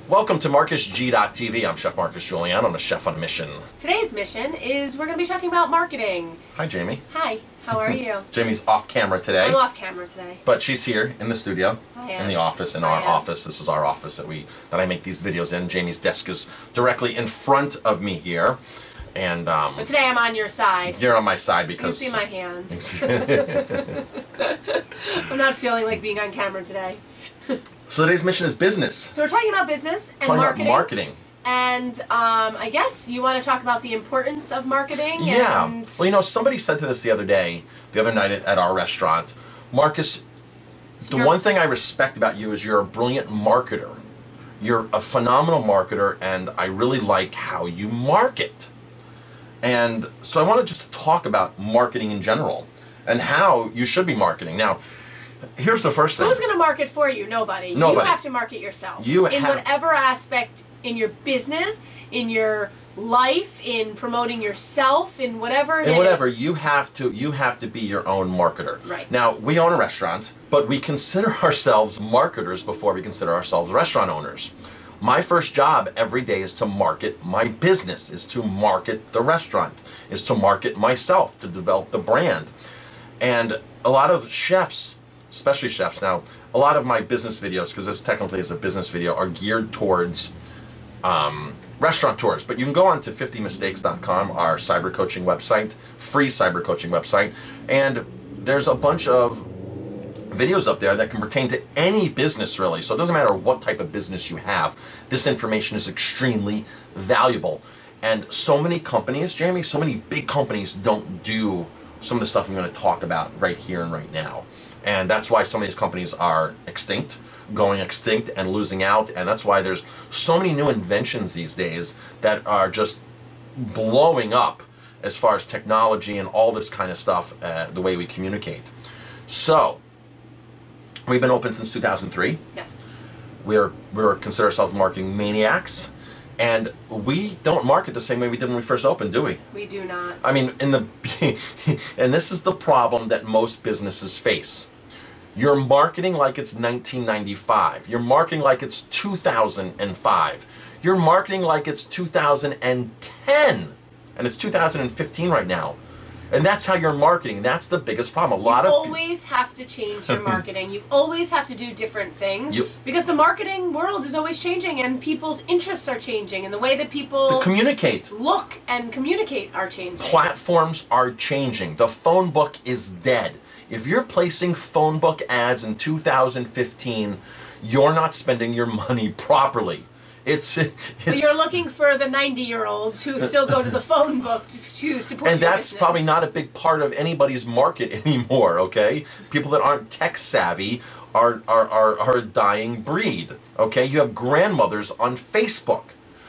Welcome to MarcusG.tv. I'm Chef Marcus Guiliano. I'm a chef on a mission. Today's mission is we're going to be talking about marketing. Hi, Jamie. Hi, how are you? Jamie's off camera today. I'm off camera today. But she's here in the studio, in the office, in our office. This is our office that I make these videos in. Jamie's desk is directly in front of me here. And but today I'm on your side. You're on my side because you see my hands. I'm not feeling like being on camera today. So today's mission is business. So we're talking about business and marketing. And I guess you want to talk about the importance of marketing. Yeah. And Well, you know, somebody said to this the other night at our restaurant, Marcus, one thing I respect about you is you're a brilliant marketer. You're a phenomenal marketer, and I really like how you market. And so I wanted just to talk about marketing in general and how you should be marketing. Now, here's the first thing. Who's going to market for you? Nobody. Nobody. You have to market yourself. In whatever aspect in your business, in your life, in promoting yourself, in whatever it is. You have to be your own marketer. Right. Now, we own a restaurant, but we consider ourselves marketers before we consider ourselves restaurant owners. My first job every day is to market my business, is to market the restaurant, is to market myself, to develop the brand. And a lot of chefs, especially chefs now, a lot of my business videos, because this technically is a business video, are geared towards restaurateurs. But you can go on to 50mistakes.com, our cyber coaching website, free cyber coaching website, and there's a bunch of videos up there that can pertain to any business, really. So it doesn't matter what type of business you have. This information is extremely valuable. And so many companies, Jamie, so many big companies don't do some of the stuff I'm going to talk about right here and right now. And that's why some of these companies are going extinct and losing out. And that's why there's so many new inventions these days that are just blowing up as far as technology and all this kind of stuff, the way we communicate. So, we've been open since 2003. Yes. We're consider ourselves marketing maniacs, and we don't market the same way we did when we first opened, do we? We do not. I mean, and this is the problem that most businesses face. You're marketing like it's 1995. You're marketing like it's 2005. You're marketing like it's 2010, and it's 2015 right now. And that's how you're marketing. That's the biggest problem. You always have to change your marketing. You always have to do different things because the marketing world is always changing, and people's interests are changing, and the way that people communicate, look, and communicate are changing. Platforms are changing. The phone book is dead. If you're placing phone book ads in 2015, you're not spending your money properly. But you're looking for the 90-year-olds who still go to the phone book to support and your that's business. Probably not a big part of anybody's market anymore, okay? People that aren't tech savvy are a dying breed, okay? You have grandmothers on Facebook.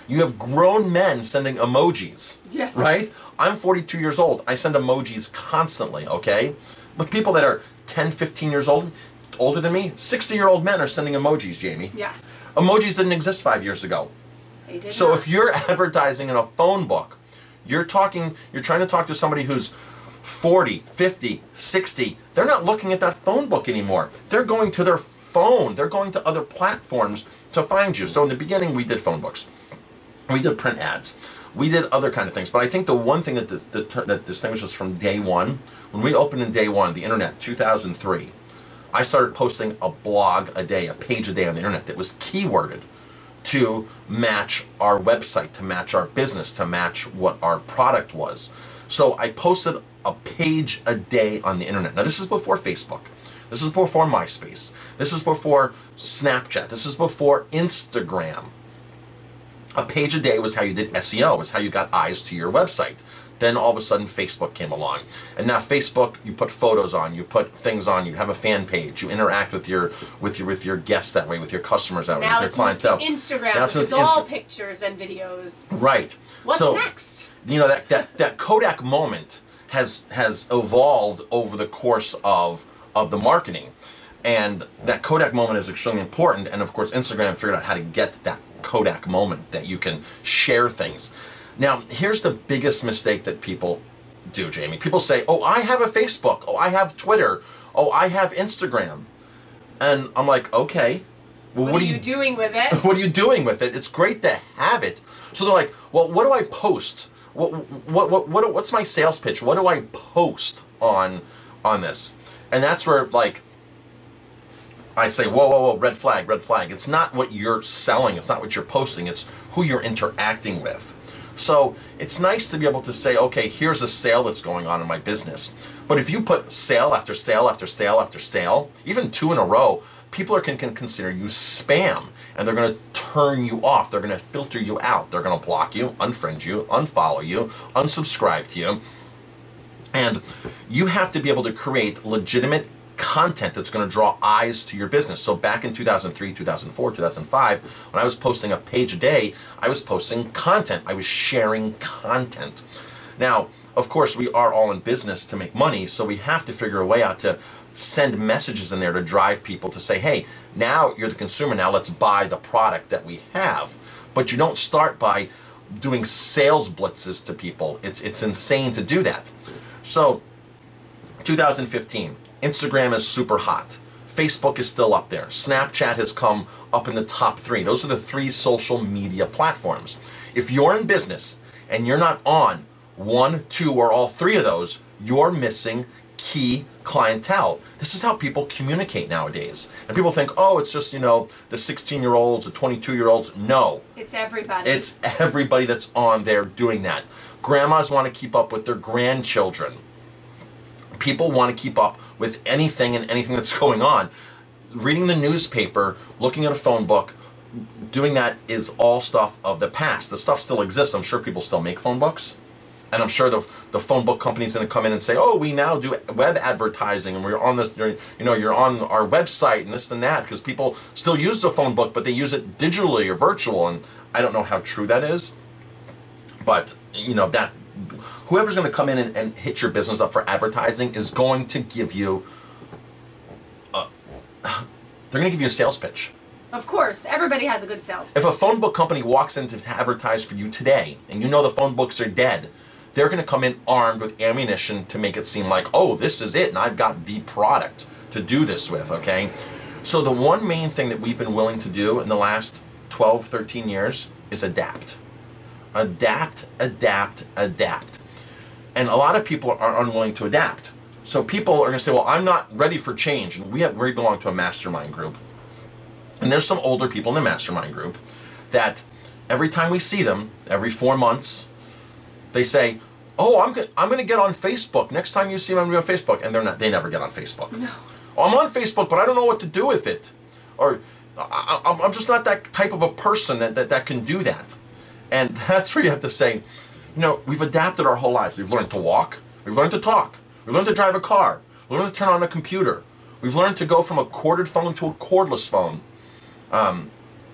You have grown men sending emojis, yes. Right? I'm 42 years old. I send emojis constantly, okay? But people that are 10, 15 years old, older than me, 60-year-old men are sending emojis, Jamie. Yes. Emojis didn't exist 5 years ago. They did So not. if you're advertising in a phone book, you're trying to talk to somebody who's 40, 50, 60. They're not looking at that phone book anymore. They're going to their phone. They're going to other platforms to find you. So in the beginning, we did phone books. We did print ads. We did other kind of things. But I think the one thing that distinguishes us from day one, when we opened in day one, the internet, 2003, I started posting a blog a day, a page a day on the internet that was keyworded to match our website, to match our business, to match what our product was. So I posted a page a day on the internet. Now this is before Facebook. This is before MySpace. This is before Snapchat. This is before Instagram. A page a day was how you did SEO, was how you got eyes to your website. Then all of a sudden Facebook came along. And now Facebook, you put photos on, you put things on, you have a fan page, you interact with your guests that way, with your customers that way, with your clientele. Now it's Instagram, which is all pictures and videos. Right. What's next? You know, that Kodak moment has evolved over the course of the marketing. And that Kodak moment is extremely important. And of course, Instagram figured out how to get that Kodak moment that you can share things. Now, here's the biggest mistake that people do, Jamie. People say, oh, I have a Facebook. Oh, I have Twitter. Oh, I have Instagram. And I'm like, okay, well, what are you doing with it? What are you doing with it? It's great to have it. So they're like, well, what do I post? What's my sales pitch? What do I post on this? And that's where, like, I say, whoa, red flag, red flag. It's not what you're selling. It's not what you're posting. It's who you're interacting with. So it's nice to be able to say, okay, here's a sale that's going on in my business. But if you put sale after sale after sale after sale, even 2 in a row, people can consider you spam, and they're going to turn you off. They're going to filter you out. They're going to block you, unfriend you, unfollow you, unsubscribe to you. And you have to be able to create legitimate content that's going to draw eyes to your business. So back in 2003, 2004, 2005, when I was posting a page a day, I was posting content. I was sharing content. Now, of course, we are all in business to make money, so we have to figure a way out to send messages in there to drive people to say, hey, now you're the consumer, now let's buy the product that we have. But you don't start by doing sales blitzes to people. It's insane to do that. So 2015, Instagram is super hot. Facebook is still up there. Snapchat has come up in the top 3. Those are the 3 social media platforms. If you're in business and you're not on 1, 2, or all 3 of those, you're missing key clientele. This is how people communicate nowadays. And people think, oh, it's just, the 16-year-olds, the 22-year-olds. No. It's everybody. It's everybody that's on there doing that. Grandmas want to keep up with their grandchildren. People want to keep up with anything and anything that's going on. Reading the newspaper, looking at a phone book, doing that is all stuff of the past. The stuff still exists. I'm sure people still make phone books. And I'm sure the phone book company's going to come in and say, oh, we now do web advertising, and we're on this, you're on our website and this and that, because people still use the phone book, but they use it digitally or virtual. And I don't know how true that is, but that whoever's going to come in and hit your business up for advertising is going to give you, they're going to give you a sales pitch. Of course, everybody has a good sales pitch. If a phone book company walks in to advertise for you today, and the phone books are dead, they're going to come in armed with ammunition to make it seem like, oh, this is it, and I've got the product to do this with, okay? So the one main thing that we've been willing to do in the last 12, 13 years is adapt. Adapt, adapt, adapt. And a lot of people are unwilling to adapt. So people are going to say, well, I'm not ready for change. And we belong to a mastermind group. And there's some older people in the mastermind group that every time we see them, every 4 months, they say, oh, I'm going to get on Facebook. Next time you see them, I'm going to be on Facebook. And they never get on Facebook. No. Oh, I'm on Facebook, but I don't know what to do with it. Or I'm just not that type of a person that can do that. And that's where you have to say, we've adapted our whole lives. We've learned to walk. We've learned to talk. We've learned to drive a car. We've learned to turn on a computer. We've learned to go from a corded phone to a cordless phone.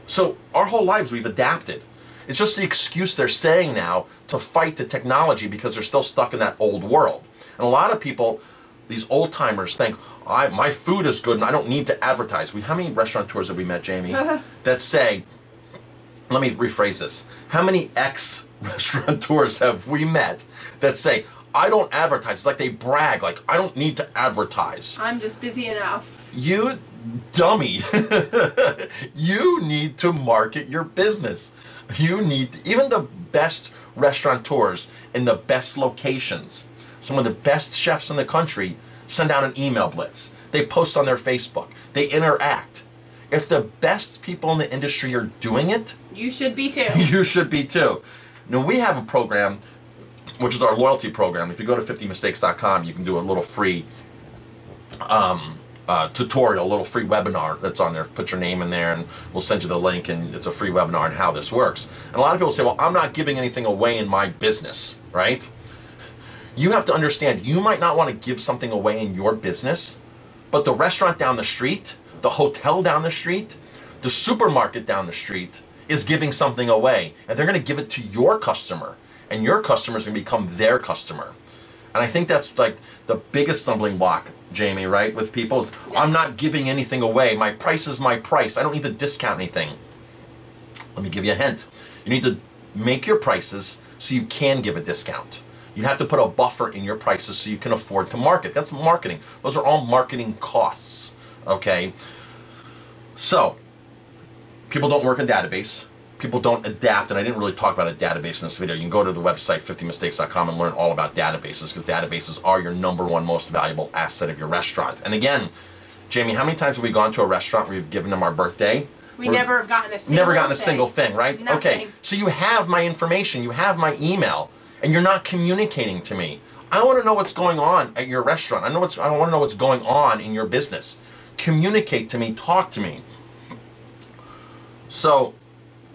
So our whole lives we've adapted. It's just the excuse they're saying now to fight the technology because they're still stuck in that old world. And a lot of people, these old timers, think, my food is good and I don't need to advertise. How many restaurateurs have we met, Jamie, that say, let me rephrase this. How many ex-restaurateurs have we met that say, I don't advertise? It's like they brag, like, I don't need to advertise. I'm just busy enough. You dummy. You need to market your business. You need to, even the best restaurateurs in the best locations, some of the best chefs in the country, send out an email blitz. They post on their Facebook. They interact. If the best people in the industry are doing it, you should be too. You should be too. Now we have a program, which is our loyalty program. If you go to 50mistakes.com, you can do a little free tutorial, a little free webinar that's on there. Put your name in there and we'll send you the link, and it's a free webinar on how this works. And a lot of people say, well, I'm not giving anything away in my business, right? You have to understand, you might not want to give something away in your business, but the restaurant down the street, the hotel down the street, the supermarket down the street is giving something away, and they're going to give it to your customer, and your customer is going to become their customer. And I think that's like the biggest stumbling block, Jamie, right, with people is, yes, I'm not giving anything away. My price is my price. I don't need to discount anything. Let me give you a hint. You need to make your prices so you can give a discount. You have to put a buffer in your prices so you can afford to market. That's marketing. Those are all marketing costs, okay? So People don't work in database. People don't adapt, and I didn't really talk about a database in this video. You can go to the website 50mistakes.com and learn all about databases, because databases are your number one most valuable asset of your restaurant. And again, Jamie, how many times have we gone to a restaurant where we've given them our birthday? We never have gotten a single thing, right? Nothing. Okay, so you have my information, you have my email, and you're not communicating to me. I want to know what's going on at your restaurant. I want to know what's going on in your business. Communicate to me, talk to me. So,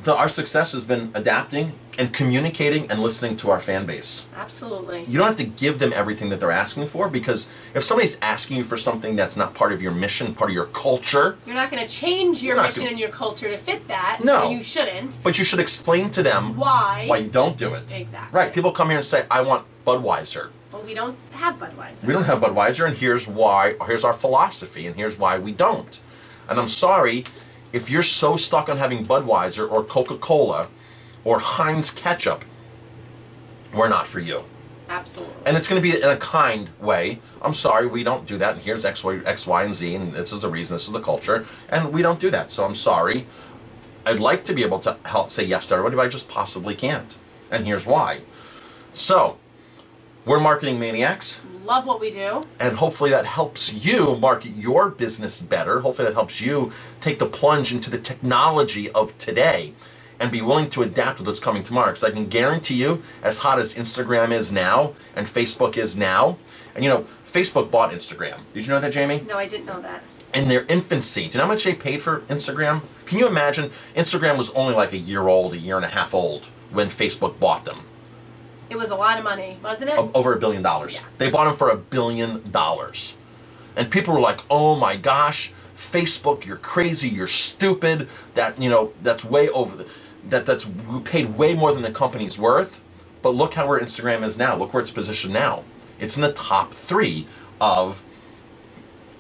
our success has been adapting and communicating and listening to our fan base. Absolutely. You don't have to give them everything that they're asking for, because if somebody's asking you for something that's not part of your mission, part of your culture, you're not going to change your mission and your culture to fit that. No. You shouldn't. But you should explain to them why you don't do it. Exactly. Right. People come here and say, I want Budweiser. Well, we don't have Budweiser. We don't have Budweiser, and here's why. Here's our philosophy, and here's why we don't. And I'm sorry, if you're so stuck on having Budweiser or Coca-Cola or Heinz ketchup, we're not for you. Absolutely. And it's going to be in a kind way. I'm sorry, we don't do that, and here's X, Y, and Z, and this is the reason, this is the culture, and we don't do that. So I'm sorry. I'd like to be able to help say yes to everybody, but I just possibly can't. And here's why. So, we're marketing maniacs. Love what we do. And hopefully that helps you market your business better. Hopefully that helps you take the plunge into the technology of today and be willing to adapt with what's coming tomorrow. Because I can guarantee you, as hot as Instagram is now and Facebook is now, and Facebook bought Instagram. Did you know that, Jamie? No, I didn't know that. In their infancy. Do you know how much they paid for Instagram? Can you imagine? Instagram was only like a year old, a year and a half old when Facebook bought them. It was a lot of money, wasn't it? Over $1 billion. Yeah. They bought them for $1 billion. And people were like, oh my gosh, Facebook, you're crazy, you're stupid. That's way over we paid way more than the company's worth. But look how where Instagram is now. Look where it's positioned now. It's in the top 3 of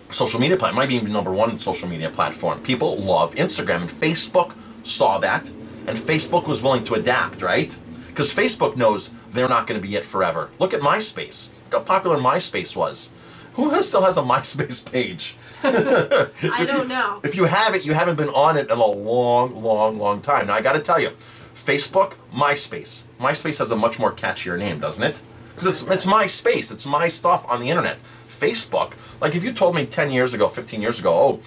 social media platform. It might be even number 1 social media platform. People love Instagram, and Facebook saw that, and Facebook was willing to adapt, right? Because Facebook knows they're not going to be it forever. Look at MySpace. Look how popular MySpace was. Who still has a MySpace page? I don't know. If you have it, you haven't been on it in a long, long, long time. Now, I got to tell you, Facebook, MySpace. MySpace has a much more catchier name, doesn't it? Because it's my space. It's my stuff on the internet. Facebook, like if you told me 10 years ago, 15 years ago, oh,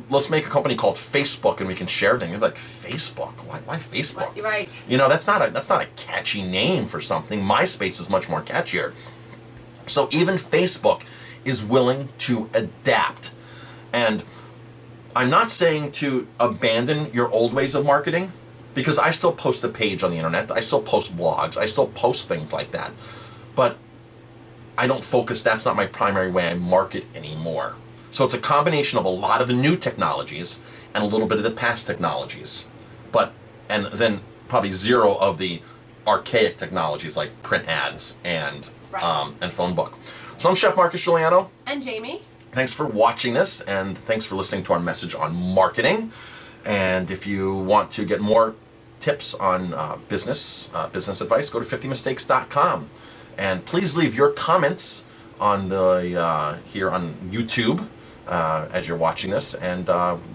let's make a company called Facebook and we can share things. You're like, Facebook? Why Facebook? Right. That's not a catchy name for something. MySpace is much more catchier. So even Facebook is willing to adapt. And I'm not saying to abandon your old ways of marketing, because I still post a page on the internet. I still post blogs. I still post things like that. But I don't focus, that's not my primary way I market anymore. So it's a combination of a lot of the new technologies and a little bit of the past technologies. And then probably 0 of the archaic technologies like print ads and phone book. So I'm Chef Marcus Guiliano. And Jamie. Thanks for watching this, and thanks for listening to our message on marketing. And if you want to get more tips on business advice, go to 50mistakes.com. And please leave your comments on here on YouTube as you're watching this. And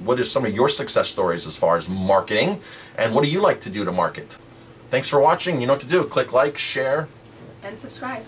what are some of your success stories as far as marketing? And what do you like to do to market? Thanks for watching. You know what to do. Click like, share, and subscribe.